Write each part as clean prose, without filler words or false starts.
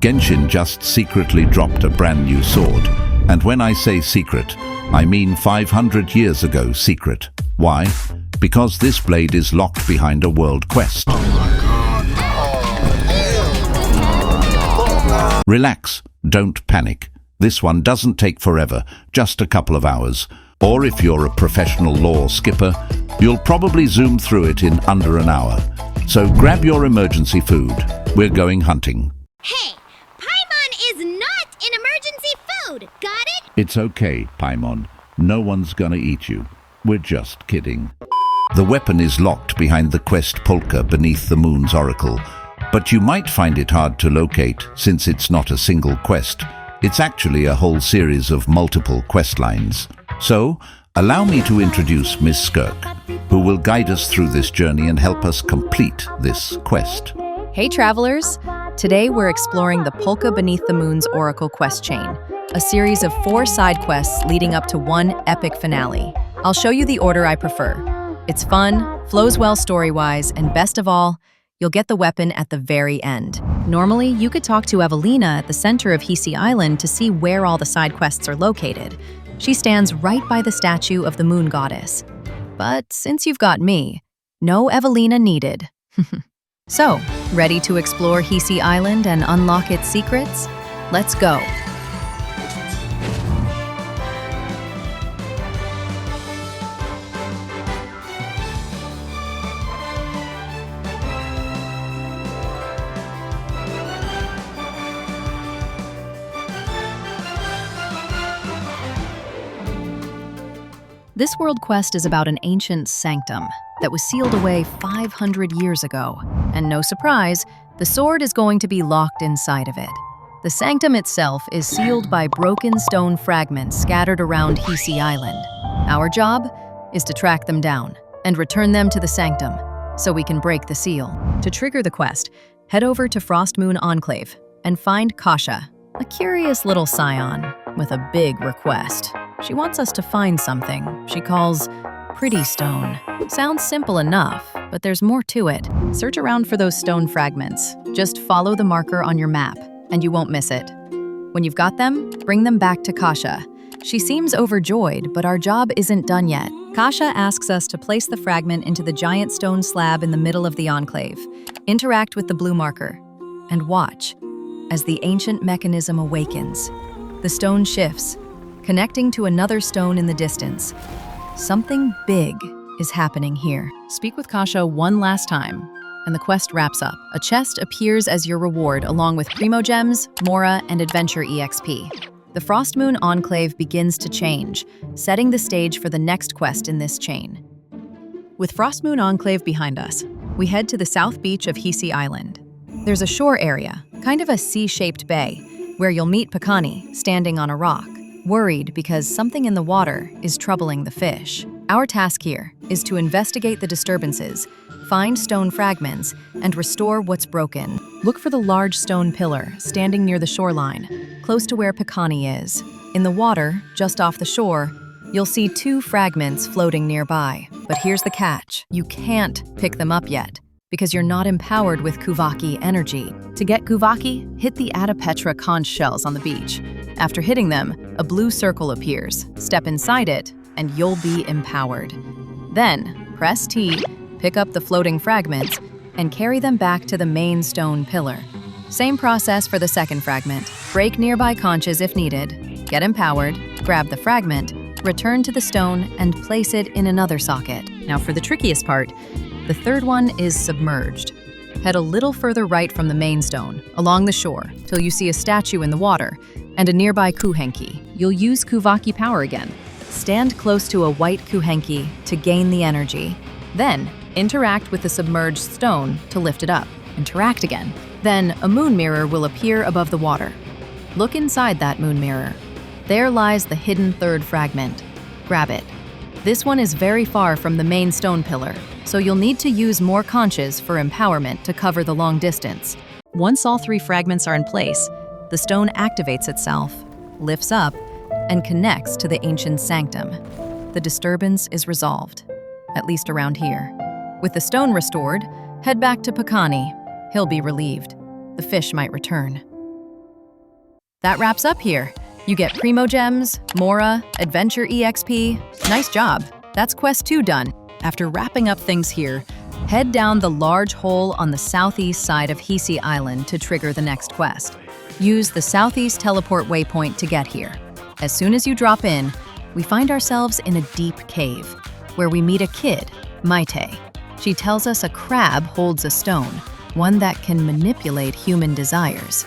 Genshin just secretly dropped a brand new sword. And when I say secret, I mean 500 years ago secret. Why? Because this blade is locked behind a world quest. Relax, don't panic. This one doesn't take forever, just a couple of hours. Or if you're a professional lore skipper, you'll probably zoom through it in under an hour. So grab your emergency food. We're going hunting. Hey, Paimon is not an emergency food. Got it? It's okay, Paimon. No one's gonna eat you. We're just kidding. The weapon is locked behind the quest Polkka beneath the moon's oracle, but you might find it hard to locate since it's not a single quest. It's actually a whole series of multiple quest lines. So, allow me to introduce Miss Skirk, who will guide us through this journey and help us complete this quest. Hey travelers! Today we're exploring the Polkka Beneath the Moon's Oracle quest chain, a series of 4 side quests leading up to one epic finale. I'll show you the order I prefer. It's fun, flows well story-wise, and best of all, you'll get the weapon at the very end. Normally, you could talk to Evelina at the center of Hiisi Island to see where all the side quests are located. She stands right by the statue of the moon goddess. But since you've got me, no Evelina needed. So, ready to explore Hiisi Island and unlock its secrets? Let's go! This world quest is about an ancient sanctum that was sealed away 500 years ago. And no surprise, the sword is going to be locked inside of it. The sanctum itself is sealed by broken stone fragments scattered around Hiisi Island. Our job is to track them down and return them to the sanctum so we can break the seal. To trigger the quest, head over to Frostmoon Enclave and find Kasha, a curious little scion with a big request. She wants us to find something she calls Pretty Stone. Sounds simple enough, but there's more to it. Search around for those stone fragments. Just follow the marker on your map, and you won't miss it. When you've got them, bring them back to Kasha. She seems overjoyed, but our job isn't done yet. Kasha asks us to place the fragment into the giant stone slab in the middle of the enclave. Interact with the blue marker, and watch as the ancient mechanism awakens. The stone shifts, connecting to another stone in the distance. Something big is happening here. Speak with Kasha one last time, and the quest wraps up. A chest appears as your reward along with Primo Gems, Mora, and Adventure EXP. The Frostmoon Enclave begins to change, setting the stage for the next quest in this chain. With Frostmoon Enclave behind us, we head to the south beach of Hiisi Island. There's a shore area, kind of a C-shaped bay, where you'll meet Pakani standing on a rock, worried because something in the water is troubling the fish. Our task here is to investigate the disturbances, find stone fragments, and restore what's broken. Look for the large stone pillar standing near the shoreline, close to where Pakani is. In the water, just off the shore, you'll see 2 fragments floating nearby. But here's the catch. You can't pick them up yet, because you're not empowered with Kuvaki energy. To get Kuvaki, hit the Atapetra conch shells on the beach. After hitting them, a blue circle appears. Step inside it, and you'll be empowered. Then, press T, pick up the floating fragments, and carry them back to the main stone pillar. Same process for the second fragment. Break nearby conches if needed, get empowered, grab the fragment, return to the stone, and place it in another socket. Now for the trickiest part, the third one is submerged. Head a little further right from the main stone, along the shore, till you see a statue in the water and a nearby kuhenki. You'll use Kuvaki power again. Stand close to a white kuhenki to gain the energy. Then, interact with the submerged stone to lift it up. Interact again. Then, a moon mirror will appear above the water. Look inside that moon mirror. There lies the hidden third fragment. Grab it. This one is very far from the main stone pillar, so you'll need to use more conches for empowerment to cover the long distance. Once all 3 fragments are in place, the stone activates itself, lifts up, and connects to the ancient sanctum. The disturbance is resolved, at least around here. With the stone restored, head back to Pakani. He'll be relieved. The fish might return. That wraps up here. You get Primo Gems, Mora, Adventure EXP. Nice job. That's Quest 2 done. After wrapping up things here, head down the large hole on the southeast side of Hiisi Island to trigger the next quest. Use the southeast teleport waypoint to get here. As soon as you drop in, we find ourselves in a deep cave, where we meet a kid, Maite. She tells us a crab holds a stone, one that can manipulate human desires.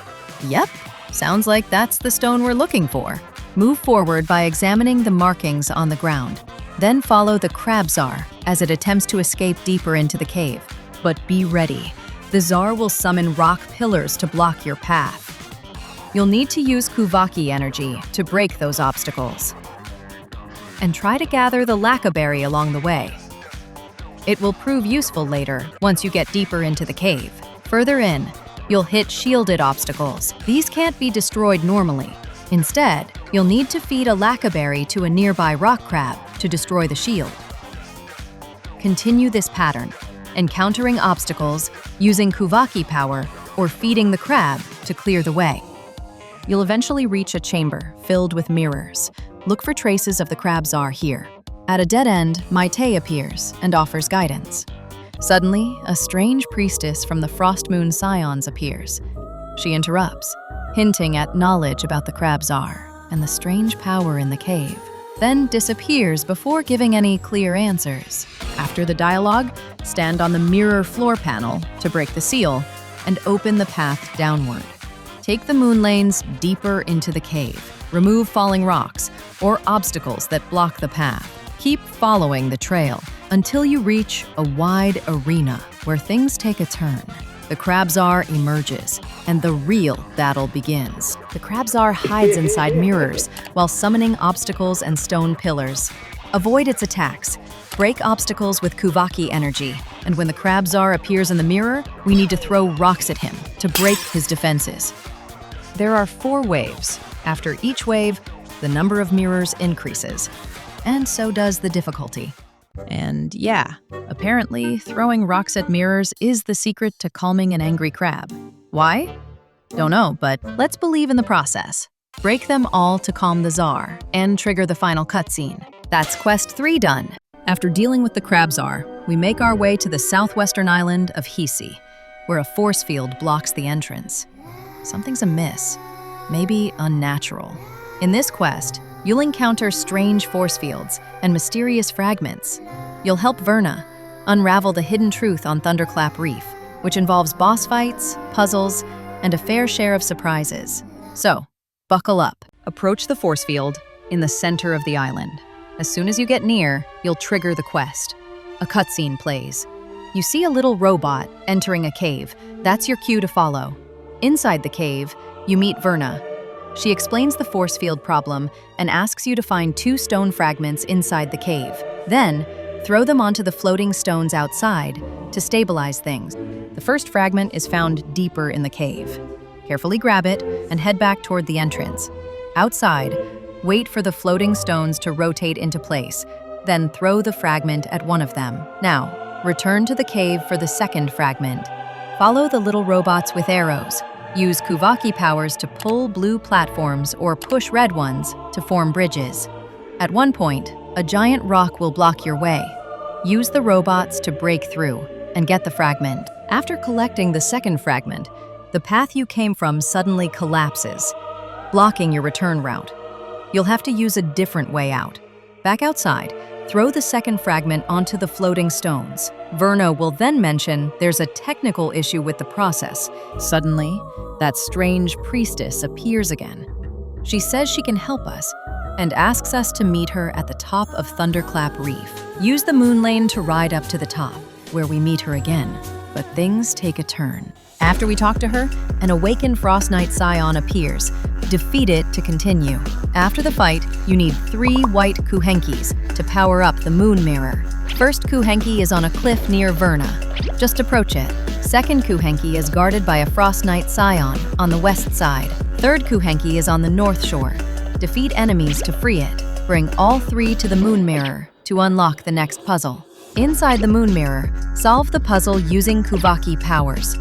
Yep, sounds like that's the stone we're looking for. Move forward by examining the markings on the ground. Then follow the crab Tsar as it attempts to escape deeper into the cave. But be ready. The Tsar will summon rock pillars to block your path. You'll need to use Kuvaki energy to break those obstacles. And try to gather the Lacca berry along the way. It will prove useful later once you get deeper into the cave. Further in, you'll hit shielded obstacles. These can't be destroyed normally. Instead, you'll need to feed a Lacca berry to a nearby rock crab to destroy the shield. Continue this pattern, encountering obstacles, using Kuvaki power, or feeding the crab to clear the way. You'll eventually reach a chamber filled with mirrors. Look for traces of the crab Tsar here. At a dead end, Maite appears and offers guidance. Suddenly, a strange priestess from the Frost Moon Scions appears. She interrupts, hinting at knowledge about the crab Tsar and the strange power in the cave, then disappears before giving any clear answers. After the dialogue, stand on the mirror floor panel to break the seal and open the path downward. Take the moon lanes deeper into the cave. Remove falling rocks or obstacles that block the path. Keep following the trail until you reach a wide arena where things take a turn. The crab Tsar emerges, and the real battle begins. The crab Tsar hides inside mirrors while summoning obstacles and stone pillars. Avoid its attacks. Break obstacles with Kuvaki energy, and when the crab Tsar appears in the mirror, we need to throw rocks at him to break his defenses. There are 4 waves. After each wave, the number of mirrors increases, and so does the difficulty. And yeah, apparently throwing rocks at mirrors is the secret to calming an angry crab. Why? Don't know, but let's believe in the process. Break them all to calm the Tsar and trigger the final cutscene. That's Quest 3 done. After dealing with the crab Tsar, we make our way to the southwestern island of Hiisi, where a force field blocks the entrance. Something's amiss, maybe unnatural. In this quest, you'll encounter strange force fields and mysterious fragments. You'll help Verna unravel the hidden truth on Thunderclap Reef, which involves boss fights, puzzles, and a fair share of surprises. So, buckle up. Approach the force field in the center of the island. As soon as you get near, you'll trigger the quest. A cutscene plays. You see a little robot entering a cave. That's your cue to follow. Inside the cave, you meet Verna. She explains the force field problem and asks you to find 2 stone fragments inside the cave. Then, throw them onto the floating stones outside to stabilize things. The first fragment is found deeper in the cave. Carefully grab it and head back toward the entrance. Outside, wait for the floating stones to rotate into place, then throw the fragment at one of them. Now, return to the cave for the second fragment. Follow the little robots with arrows. Use Kuvaki powers to pull blue platforms or push red ones to form bridges. At one point, a giant rock will block your way. Use the robots to break through and get the fragment. After collecting the second fragment, the path you came from suddenly collapses, blocking your return route. You'll have to use a different way out. Back outside, throw the second fragment onto the floating stones. Verna will then mention there's a technical issue with the process. Suddenly, that strange priestess appears again. She says she can help us and asks us to meet her at the top of Thunderclap Reef. Use the moon lane to ride up to the top, where we meet her again. But things take a turn. After we talk to her, an awakened Frost Knight Scion appears. Defeat it to continue. After the fight, you need 3 white Kuhenkis to power up the moon mirror. First Kuhenki is on a cliff near Verna. Just approach it. Second Kuhenki is guarded by a Frost Knight Scion on the west side. Third Kuhenki is on the north shore. Defeat enemies to free it. Bring all 3 to the moon mirror to unlock the next puzzle. Inside the moon mirror, solve the puzzle using Kuvaki powers.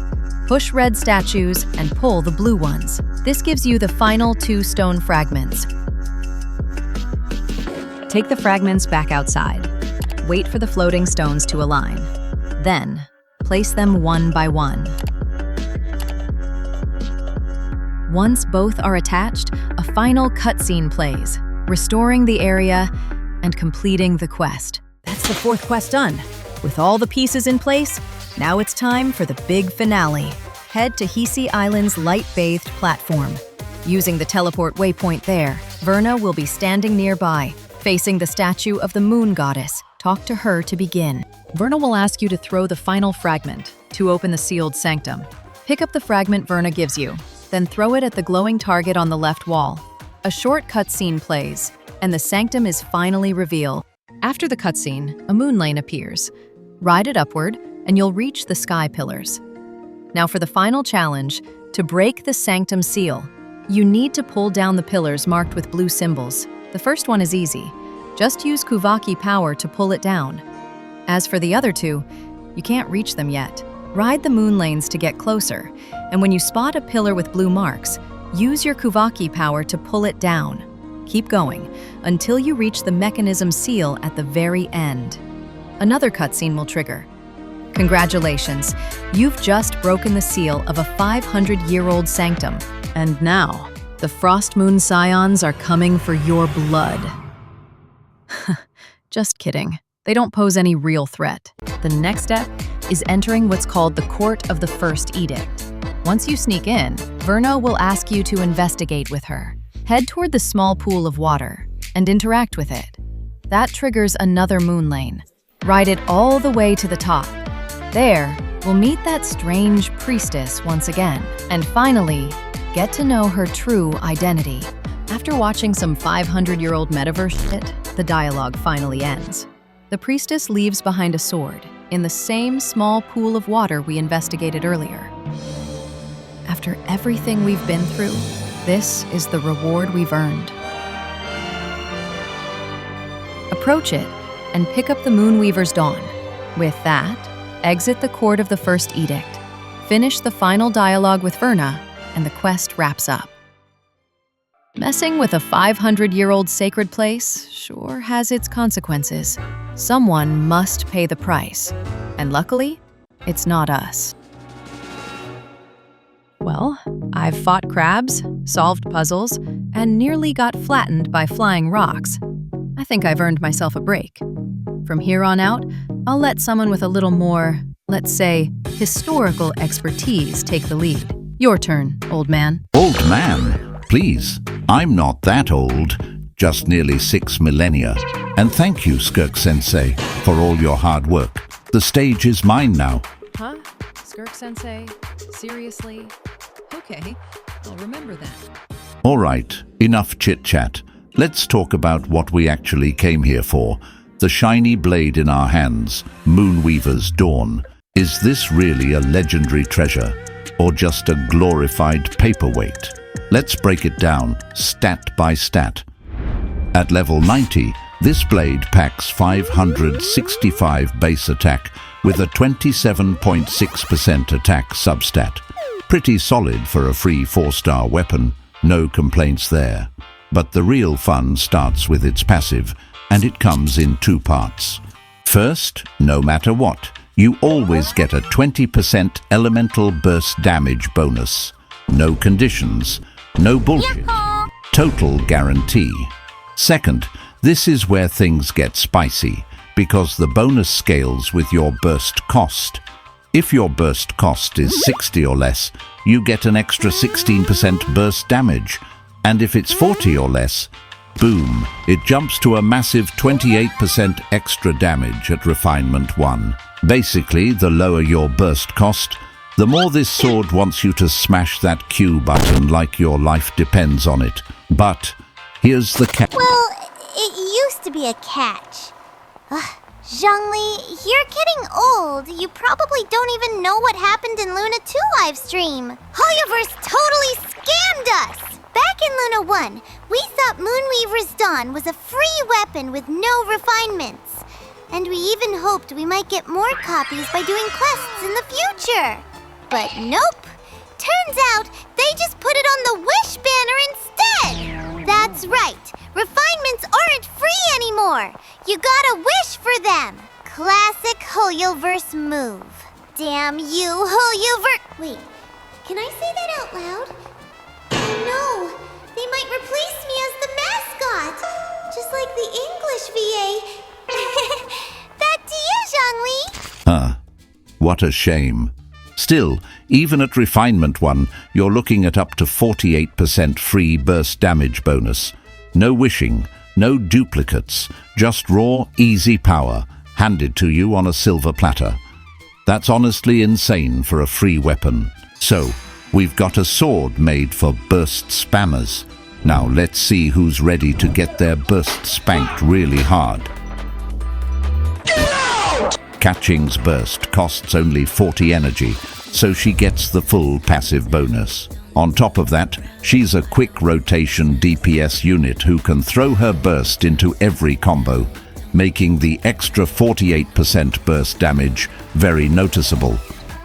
Push red statues and pull the blue ones. This gives you the final 2 stone fragments. Take the fragments back outside. Wait for the floating stones to align. Then, place them one by one. Once both are attached, a final cutscene plays, restoring the area and completing the quest. That's the 4th quest done. With all the pieces in place, now it's time for the big finale. Head to Hiisi Island's light-bathed platform. Using the teleport waypoint there, Verna will be standing nearby, facing the statue of the moon goddess. Talk to her to begin. Verna will ask you to throw the final fragment to open the sealed sanctum. Pick up the fragment Verna gives you, then throw it at the glowing target on the left wall. A short cutscene plays, and the sanctum is finally revealed. After the cutscene, a moon lane appears. Ride it upward, and you'll reach the sky pillars. Now for the final challenge, to break the sanctum seal, you need to pull down the pillars marked with blue symbols. The first one is easy. Just use Kuvaki power to pull it down. As for the other 2, you can't reach them yet. Ride the moon lanes to get closer, and when you spot a pillar with blue marks, use your Kuvaki power to pull it down. Keep going until you reach the mechanism seal at the very end. Another cutscene will trigger. Congratulations, you've just broken the seal of a 500-year-old sanctum. And now, the Frost Moon Scions are coming for your blood. Just kidding. They don't pose any real threat. The next step is entering what's called the Court of the First Edict. Once you sneak in, Verna will ask you to investigate with her. Head toward the small pool of water and interact with it. That triggers another moon lane. Ride it all the way to the top. There, we'll meet that strange priestess once again. And finally, get to know her true identity. After watching some 500-year-old metaverse shit, the dialogue finally ends. The priestess leaves behind a sword in the same small pool of water we investigated earlier. After everything we've been through, this is the reward we've earned. Approach it and pick up the Moonweaver's Dawn. With that, exit the Court of the First Edict. Finish the final dialogue with Verna, and the quest wraps up. Messing with a 500-year-old sacred place sure has its consequences. Someone must pay the price, and luckily, it's not us. Well, I've fought crabs, solved puzzles, and nearly got flattened by flying rocks. I think I've earned myself a break. From here on out, I'll let someone with a little more, let's say, historical expertise take the lead. Your turn, old man. Old man? Please, I'm not that old, just nearly 6 millennia. And thank you, Skirk-sensei, for all your hard work. The stage is mine now. Huh? Skirk-sensei? Seriously? Okay, I'll remember that. All right, enough chit-chat. Let's talk about what we actually came here for. The shiny blade in our hands, Moonweaver's Dawn. Is this really a legendary treasure, or just a glorified paperweight? Let's break it down, stat by stat. At level 90, this blade packs 565 base attack with a 27.6% attack substat. Pretty solid for a free 4-star weapon, no complaints there. But the real fun starts with its passive, and it comes in 2 parts. First, no matter what, you always get a 20% elemental burst damage bonus. No conditions, no bullshit. Total guarantee. Second, this is where things get spicy, because the bonus scales with your burst cost. If your burst cost is 60 or less, you get an extra 16% burst damage, and if it's 40 or less, boom, it jumps to a massive 28% extra damage at Refinement 1. Basically, the lower your burst cost, the more this sword wants you to smash that Q button like your life depends on it. But here's the catch. Well, it used to be a catch. Zhongli, you're getting old. You probably don't even know what happened in Luna 2 livestream. Hoyoverse totally scammed us! Back in Luna 1, we thought Moonweaver's Dawn was a free weapon with no refinements. And we even hoped we might get more copies by doing quests in the future. But nope. Turns out they just put it on the Wish banner instead. That's right. Refinements aren't free anymore. You gotta wish for them. Classic Hoyoverse move. Damn you, Hoyoverse. Wait, can I say that out loud? Oh no, they might replace me as the mascot. Just like the English VA. Back to you, Zhongli. What a shame. Still, even at Refinement 1, you're looking at up to 48% free burst damage bonus. No wishing, no duplicates, just raw, easy power, handed to you on a silver platter. That's honestly insane for a free weapon. So, we've got a sword made for burst spammers. Now let's see who's ready to get their burst spanked really hard. Catching's burst costs only 40 energy, so she gets the full passive bonus. On top of that, she's a quick rotation DPS unit who can throw her burst into every combo, making the extra 48% burst damage very noticeable.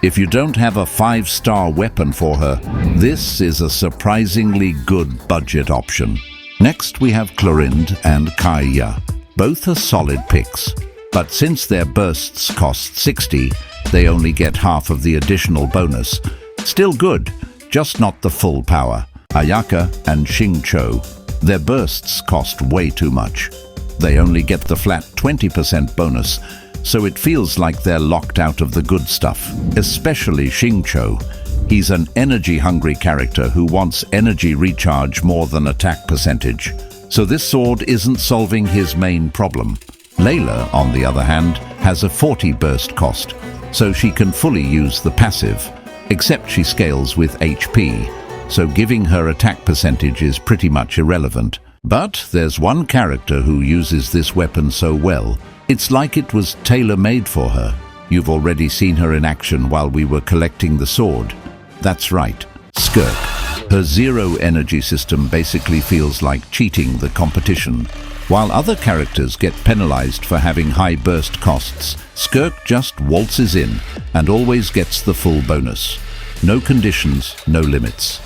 If you don't have a 5-star weapon for her, this is a surprisingly good budget option. Next we have Clorind and Kaya. Both are solid picks, but since their bursts cost 60, they only get half of the additional bonus. Still good, just not the full power. Ayaka and Xingqiu, their bursts cost way too much. They only get the flat 20% bonus, so it feels like they're locked out of the good stuff, especially Xingqiu. He's an energy-hungry character who wants energy recharge more than attack percentage, so this sword isn't solving his main problem. Layla, on the other hand, has a 40 burst cost, so she can fully use the passive, except she scales with HP, so giving her attack percentage is pretty much irrelevant. But there's one character who uses this weapon so well, it's like it was tailor-made for her. You've already seen her in action while we were collecting the sword. That's right, Skirk. Her zero energy system basically feels like cheating the competition. While other characters get penalized for having high burst costs, Skirk just waltzes in and always gets the full bonus. No conditions, no limits.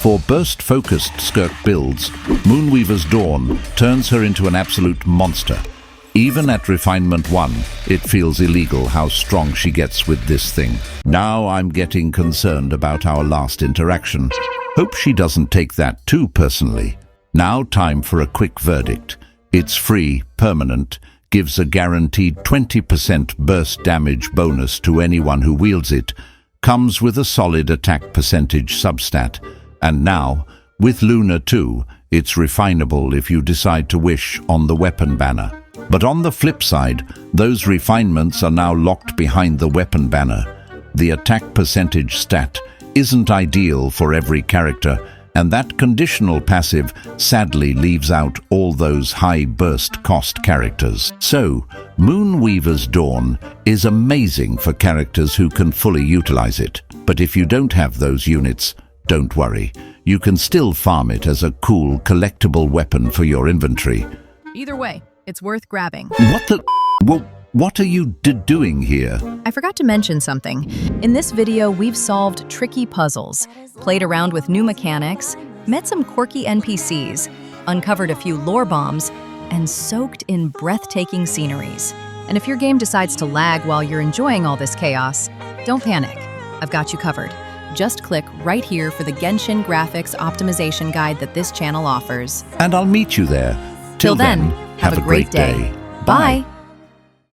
For burst-focused Skirk builds, Moonweaver's Dawn turns her into an absolute monster. Even at Refinement 1, it feels illegal how strong she gets with this thing. Now I'm getting concerned about our last interaction. Hope she doesn't take that too personally. Now time for a quick verdict. It's free, permanent, gives a guaranteed 20% burst damage bonus to anyone who wields it, comes with a solid attack percentage substat, and now, with Luna 2, it's refinable if you decide to wish on the weapon banner. But on the flip side, those refinements are now locked behind the weapon banner. The attack percentage stat isn't ideal for every character, and that conditional passive sadly leaves out all those high burst cost characters. So, Moonweaver's Dawn is amazing for characters who can fully utilize it. But if you don't have those units, don't worry. You can still farm it as a cool collectible weapon for your inventory. Either way, it's worth grabbing. What are you doing here? I forgot to mention something. In this video, we've solved tricky puzzles, played around with new mechanics, met some quirky NPCs, uncovered a few lore bombs, and soaked in breathtaking sceneries. And if your game decides to lag while you're enjoying all this chaos, don't panic. I've got you covered. Just click right here for the Genshin graphics optimization guide that this channel offers. And I'll meet you there. Till then, have a great day. Bye.